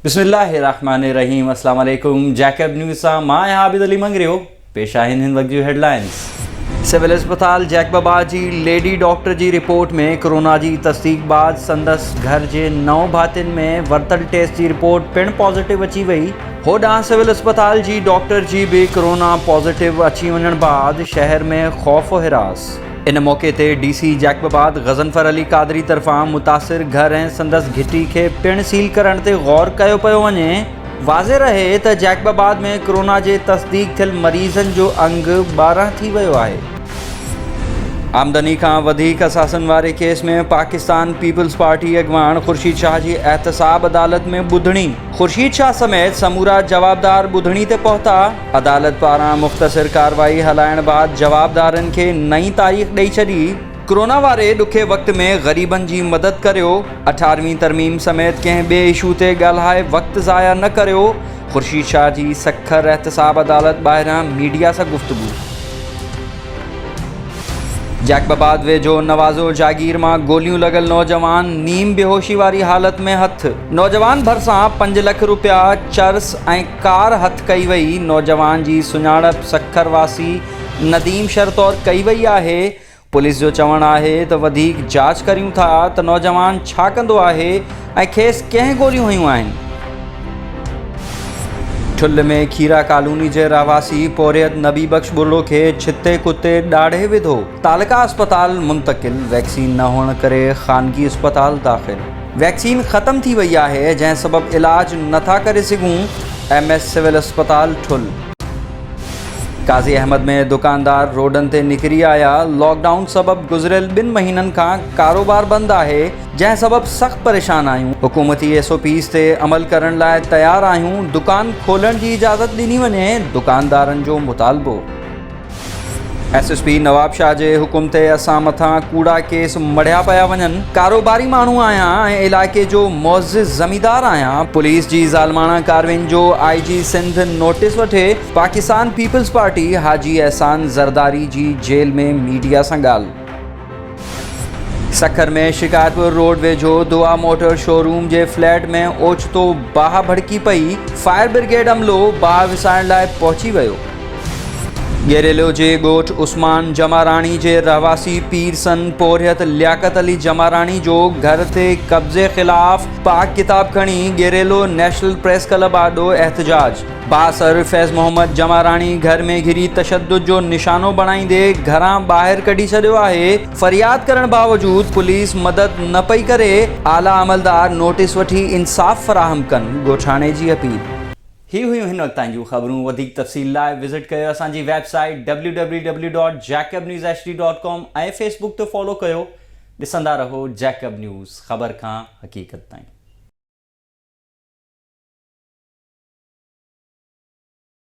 बिस्मिल्लाहिर्रहमानिर्रहीम। अस्सलाम वालेकुम। जैकब न्यूज़ सां मां आहियां आबिद अली मंगरियो। पेश आहिनि हिन वक्त जी हेडलाइंस। सिविल अस्पताल जैकबाबाद जी लेडी डॉक्टर जी रिपोर्ट में कोरोना जी तस्दीक बाद संदसि घर जे 9 भातियुनि में वरितल टेस्ट जी रिपोर्ट पिण पॉजिटिव अची वई। होॾां सिविल अस्पताल जी डॉक्टर जी बि कोरोना पॉजिटिव अची वञण बाद शहर में ख़ौफ़ हिरास। इन मौक़े ते DC जैकबाबाद गज़नफर अली कादरी तरफ़ां मुतासिर घर ऐं संदसि घिटी खे पिण सील करण ते गौर कयो पियो वञे। वाज़े रहे त जैकबाबाद में कोरोना जे तस्दीक थियल मरीज़नि जो अंग 12 थी वियो आहे। आमदनी खां वधीक असासनि वारे केस में पाकिस्तान पीपल्स पार्टी अॻवान ख़ुर्शीद शाह जी एहतसाब अदालत में ॿुधणी। ख़ुर्शीद शाह समेत समूरा जवाबदार ॿुधणी ते पहुता। अदालत पारां मुख़्तसिर कार्रवाई हलाइण बाद जवाबदारनि खे नई तारीख़ ॾेई छॾी। कोरोना वारे ॾुखे वक़्त में ग़रीबनि जी मदद करियो। 18वीं तरमीम समेत कंहिं ॿिए इशू ते ॻाल्हाए वक़्तु ज़ाया न करियो। ख़ुर्शीद शाह जी सखर एहतसाब अदालत ॿाहिरां मीडिया सां गुफ़्तगू। जैकबाबाद वेझो नवाज़ो जागीर मां गोलियूं लॻल नौजवान नीम बेहोशी वारी हालत में हथ। नौजवान भरिसां 5 लख रुपया चर्स ऐं कार हथ कई वई। नौजवान जी सुञाणप सखर वासी नदीम शर तौर कई वई आहे। पुलिस जो चवणु आहे त वधीक जांच करियूं था त नौजवान छा कंदो आहे ऐं खेसि कंहिं गोलियूं हयूं आहिनि। ठुल्ह में खीरा कॉलोनी जे रहवासी पोरियत नबी बख्श बुर्रो खे छिते कुते ॾाढ़े विधो। तालका अस्पताल मुंतकिल। वैक्सीन न हुअण करे ख़ानगी अस्पताल दाख़िल। वैक्सीन ख़त्म थी वई आहे जंहिं सबबि इलाज नथा करे सघूं। MS सिविल अस्पताल ठुल। काज़ी अहमद में दुकानदार रोडनि ते निकिरी आया। लॉकडाउन सबबि गुज़िरियल 2 महीननि खां कारोबार बंदि आहे जंहिं सबबि सख़्तु परेशान आहियूं। हुकूमती SOPs ते अमल करण लाइ तयारु आहियूं। दुकान खोलण जी इजाज़त ॾिनी वञे। दुकानदारनि जो मुतालबो। SSP नवाब शाह जे हुकुम ते असां मथां कूड़ा केस मढ़िया पिया वञनि। कारोबारी माण्हू आहियां ऐं इलाइक़े जो मुअज़्ज़िज़ ज़मींदार आहियां। पुलिस जी ज़ालमाना कार्रवाइयुनि जो IG सिंध नोटिस वठे। पाकिस्तान पीपल्स पार्टी हाजी एहसान ज़रदारी जी जेल में मीडिया सां ॻाल्हि। सखर में शिकायतपुर रोड वेझो दुआ मोटर शोरूम जे फ्लैट में ओचितो बाहि भड़की पई। फायर ब्रिगेड अमलो बाहि विसाइण लाइ पहुची वियो। गेरेलो जे ॻोठ उस्मान जमाराणी जे रहवासी पीरसन पोरियत लियाकत अली जमाराणी जो घर ते कब्ज़े ख़िलाफ़ पाक किताब खणी गेरेलो नेशनल प्रेस क्लब आॾो एहतजाज। बासर फैज़ मोहम्मद जमाराणी घर में घिरी तशद्दुद जो निशानो बणाईंदे घरां ॿाहिरि कढी छॾियो आहे। फ़रियाद करण बावजूद पुलिस मदद न पई करे। आला अमलदार नोटिस वठी इंसाफ़ फ़राहम कनि। ॻोठाणे जी अपील। ही हुयूं हिन वक़्त ताईं जूं ख़बरूं। वधीक तफ़सील लाइ विज़िट कयो असांजी वेबसाइट www.jacobnewshd.com ऐं Facebook ते फॉलो कयो। ॾिसंदा रहो जैकब न्यूज़, ख़बर खां हक़ीक़त ताईं।